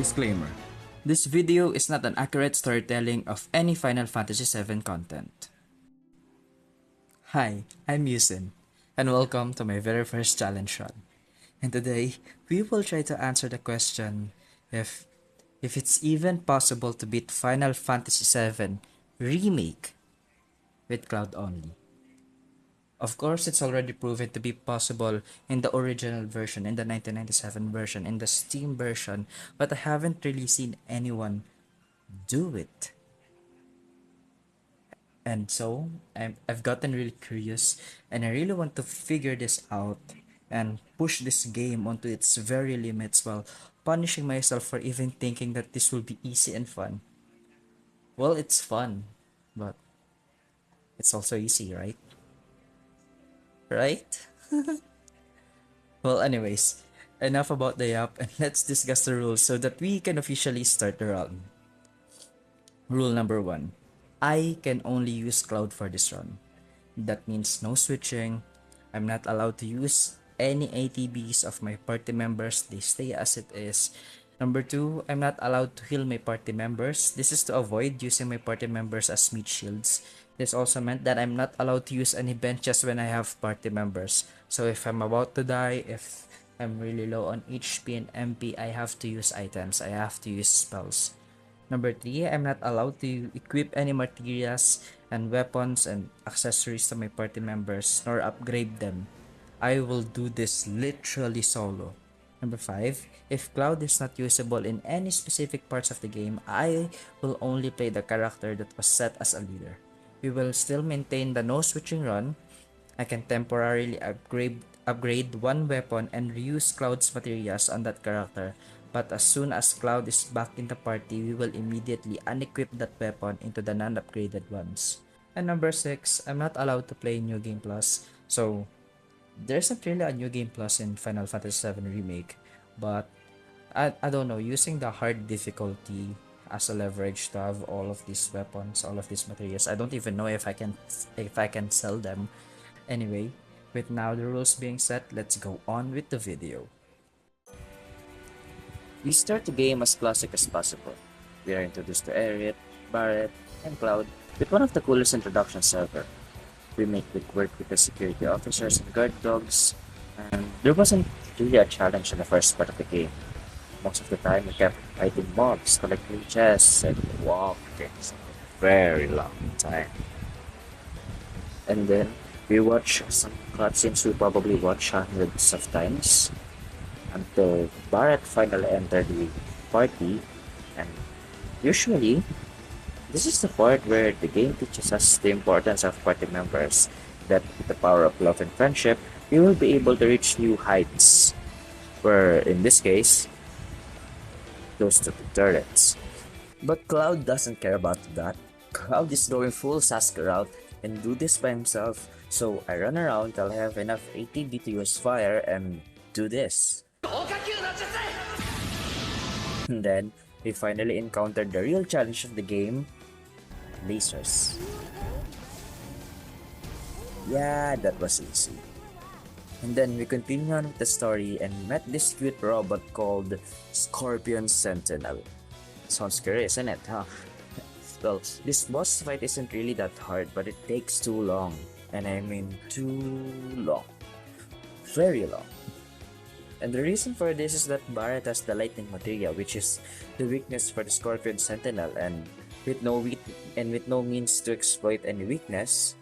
Disclaimer: this video is not an accurate storytelling of any Final Fantasy VII content. Hi, I'm Yusin, and welcome to my very first challenge run. And today, we will try to answer the question if it's even possible to beat Final Fantasy VII Remake with Cloud only. Of course, it's already proven to be possible in the original version, in the 1997 version, in the Steam version, but I haven't really seen anyone do it. And so, I've gotten really curious, and I really want to figure this out and push this game onto its very limits while punishing myself for even thinking that this will be easy and fun. Well, it's fun, but it's also easy, right? Right? Well, anyways, enough about the app and let's discuss the rules so that we can officially start the run. Rule number 1. I can only use Cloud for this run. That means no switching. I'm not allowed to use any ATBs of my party members. They stay as it is. Number 2, I'm not allowed to heal my party members. This is to avoid using my party members as meat shields. This also meant that I'm not allowed to use any benches when I have party members. So if I'm about to die, if I'm really low on HP and MP, I have to use items. I have to use spells. Number 3, I'm not allowed to equip any materials and weapons and accessories to my party members nor upgrade them. I will do this literally solo. Number 5, if Cloud is not usable in any specific parts of the game, I will only play the character that was set as a leader. We will still maintain the no switching run. I can temporarily upgrade one weapon and reuse Cloud's materials on that character, but as soon as Cloud is back in the party, we will immediately unequip that weapon into the non-upgraded ones. And number 6, I'm not allowed to play New Game Plus, so there isn't really a New Game Plus in Final Fantasy VII Remake, but I don't know, using the hard difficulty as a leverage to have all of these weapons, all of these materials, I don't even know if I can sell them. Anyway, with now the rules being set, let's go on with the video. We start the game as classic as possible. We are introduced to Aerith, Barret, and Cloud with one of the coolest introductions ever. We make quick work with the security officers and guard dogs, and there wasn't really a challenge in the first part of the game. Most of the time we kept fighting mobs, collecting chests, and walking for a very long time. And then we watch some cutscenes we probably watch hundreds of times until Barret finally entered the party, and usually this is the part where the game teaches us the importance of party members, that with the power of love and friendship, we will be able to reach new heights, where in this case, those two turrets. But Cloud doesn't care about that. Cloud is going full Sasuke route and do this by himself, so I run around till I have enough ATB to use fire and do this. And then, we finally encountered the real challenge of the game, lasers. Yeah, that was easy. And then we continue on with the story and met this cute robot called Scorpion Sentinel. Sounds scary, isn't it, huh? Well, this boss fight isn't really that hard, but it takes too long. And I mean too long. Very long. And the reason for this is that Barret has the lightning materia, which is the weakness for the Scorpion Sentinel, and with no means to exploit any weakness,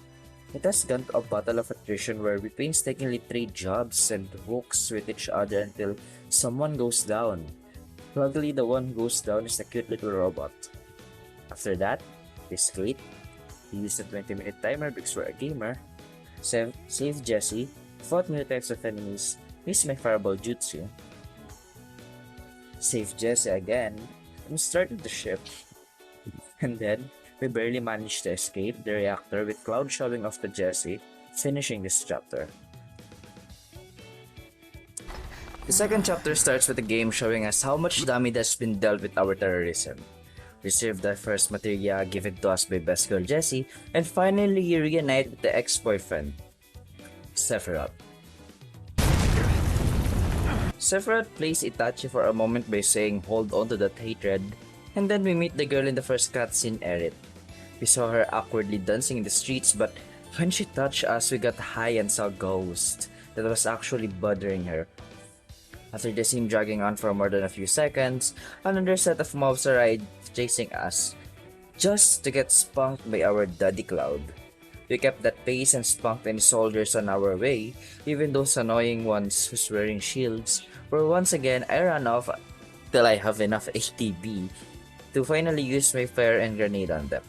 it has gone to a battle of attrition where we painstakingly trade jobs and hooks with each other until someone goes down. Luckily, the one who goes down is the cute little robot. After that, we skate, we used a 20-minute timer because we're a gamer, saved Jessie, fought new types of enemies, used my fireball jutsu, saved Jessie again, and started the ship. And then, we barely managed to escape the reactor with Cloud showing off to Jessie, finishing this chapter. The second chapter starts with the game showing us how much damage has been dealt with our terrorism. Received our first materia given to us by best girl Jessie, and finally reunite with the ex-boyfriend, Sephiroth. Sephiroth plays Itachi for a moment by saying hold on to that hatred, and then we meet the girl in the first cutscene, Aerith. We saw her awkwardly dancing in the streets, but when she touched us, we got high and saw a ghost that was actually bothering her. After the scene dragging on for more than a few seconds, another set of mobs arrived chasing us, just to get spunked by our Daddy Cloud. We kept that pace and spunked any soldiers on our way, even those annoying ones who's wearing shields, where once again I ran off till I have enough ATB to finally use my fire and grenade on them.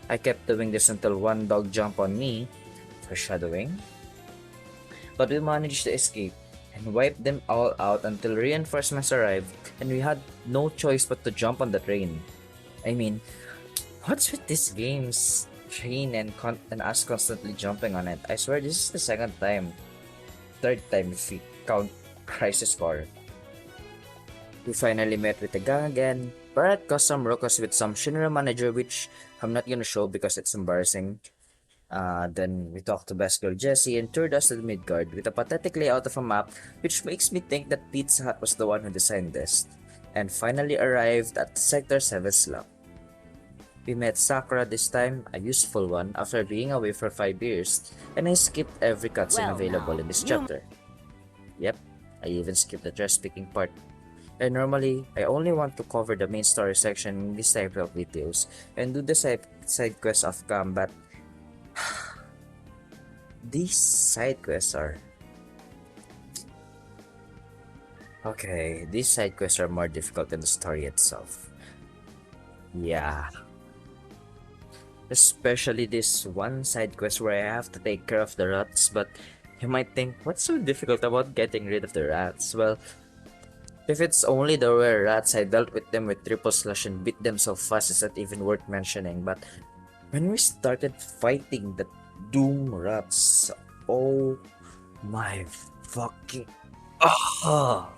I kept doing this until one dog jumped on me, foreshadowing, but we managed to escape and wipe them all out until reinforcements arrived and we had no choice but to jump on the train. I mean, what's with these games? Train and us constantly jumping on it. I swear this is the third time if we count Crisis Core. We finally met with the gang again. Barrett caused some ruckus with some Shinra manager which I'm not gonna show because it's embarrassing. Then we talked to Best Girl Jessie and toured us to the Midgard with a pathetic layout of a map which makes me think that Pizza Hut was the one who designed this. And finally arrived at Sector 7 slum. We met Sakura this time, a useful one, after being away for 5 years, and I skipped every cutscene available in this chapter. Yep, I even skipped the dress picking part. And normally, I only want to cover the main story section in this type of videos and do the side quests off cam, but these side quests are... Okay, these side quests are more difficult than the story itself. Yeah. Especially this one side quest where I have to take care of the rats, but you might think, what's so difficult about getting rid of the rats? Well, if it's only the rare rats, I dealt with them with triple slash and beat them so fast it's not even worth mentioning, but when we started fighting the Doom rats, oh my fucking... Oh!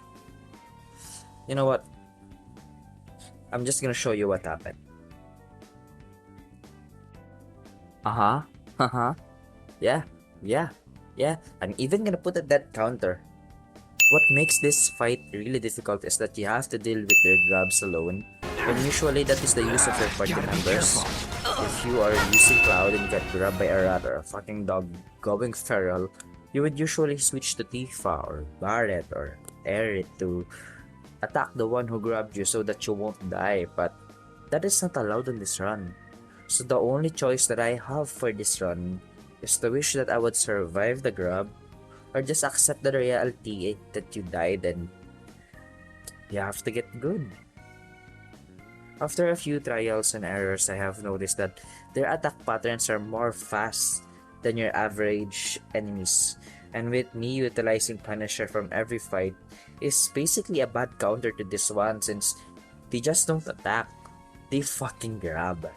You know what? I'm just gonna show you what happened. Uh-huh. Uh-huh. Yeah. Yeah. Yeah. I'm even gonna put a dead counter. What makes this fight really difficult is that you have to deal with their grabs alone. And usually that is the use of your party members. If you are using Cloud and get grabbed by a rat or a fucking dog going feral, you would usually switch to Tifa or Barret or Aerith to attack the one who grabbed you so that you won't die, but that is not allowed in this run. So the only choice that I have for this run is to wish that I would survive the grab or just accept the reality that you died and you have to get good. After a few trials and errors, I have noticed that their attack patterns are more fast than your average enemies, and with me utilizing Punisher from every fight is basically a bad counter to this one since they just don't attack, they fucking grab.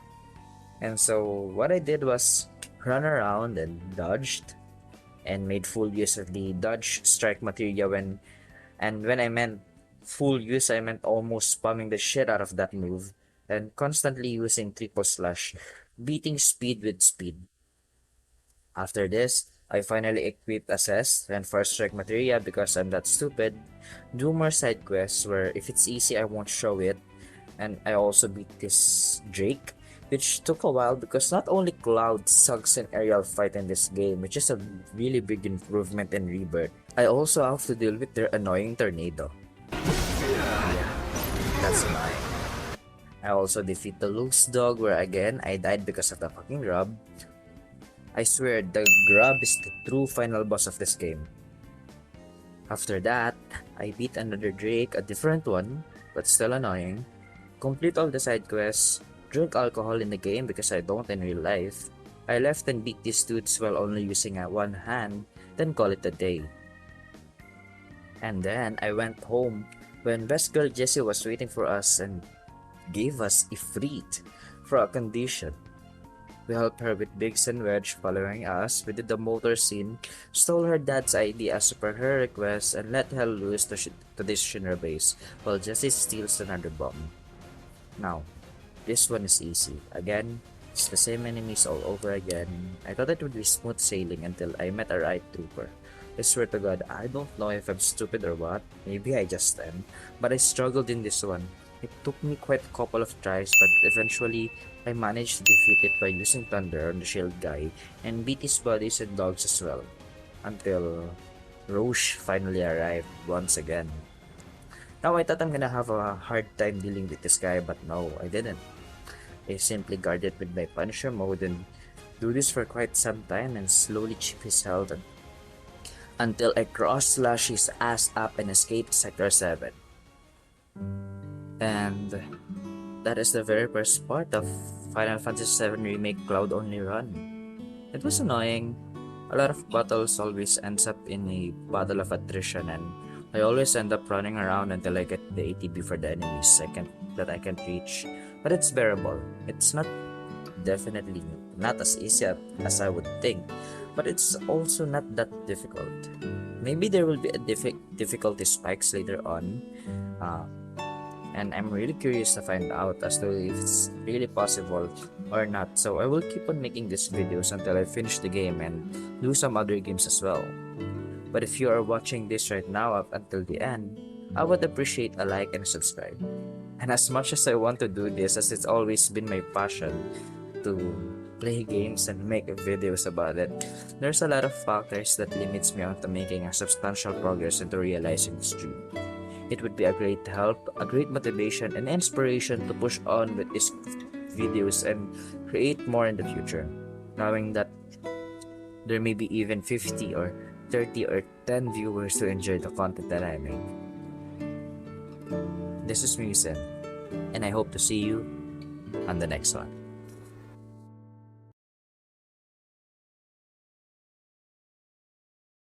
And so what I did was run around and dodged and made full use of the dodge strike materia when I meant full use, I meant almost spamming the shit out of that move and constantly using triple slash, beating speed with speed. After this, I finally equipped Assess and First Strike materia because I'm that stupid, do more side quests where if it's easy I won't show it, and I also beat this Drake, which took a while because not only Cloud sucks in aerial fight in this game, which is a really big improvement in Rebirth, I also have to deal with their annoying tornado. Yeah, that's annoying. I also defeat the loose dog where again I died because of the fucking grub. I swear the grub is the true final boss of this game. After that, I beat another Drake, a different one, but still annoying. Complete all the side quests, drink alcohol in the game because I don't in real life. I left and beat these dudes while only using one hand, then call it a day. And then I went home when Best Girl Jessie was waiting for us and gave us Ifrit for a condition. We helped her with Biggs and Wedge following us. We did the motor scene, stole her dad's ID as per her request, and let hell loose to this Shinra base while Jessie steals another bomb. Now, this one is easy. Again, it's the same enemies all over again. I thought it would be smooth sailing until I met a riot trooper. I swear to God, I don't know if I'm stupid or what. Maybe I just am. But I struggled in this one. It took me quite a couple of tries, but eventually I managed to defeat it by using Thunder on the shield guy and beat his buddies and dogs as well. Until Roche finally arrived once again. Now I thought I'm gonna have a hard time dealing with this guy, but no, I didn't. I simply guarded with my Punisher mode and do this for quite some time and slowly chip his health until I cross-slash his ass up and escape Sector 7. And that is the very first part of Final Fantasy VII Remake Cloud Only Run. It was annoying. A lot of battles always ends up in a battle of attrition, and I always end up running around until I get the ATB for the enemies that I can reach. But it's bearable. It's not definitely not as easy as I would think, but it's also not that difficult. Maybe there will be a difficulty spikes later on, uh, and I'm really curious to find out as to if it's really possible or not. So I will keep on making these videos until I finish the game and do some other games as well. But if you are watching this right now up until the end, I would appreciate a like and a subscribe. And as much as I want to do this, as it's always been my passion to play games and make videos about it, there's a lot of factors that limits me onto making a substantial progress into realizing this dream. It would be a great help, a great motivation, and inspiration to push on with these videos and create more in the future, knowing that there may be even 50 or 30 or 10 viewers who enjoy the content that I make. This is Musen, and I hope to see you on the next one.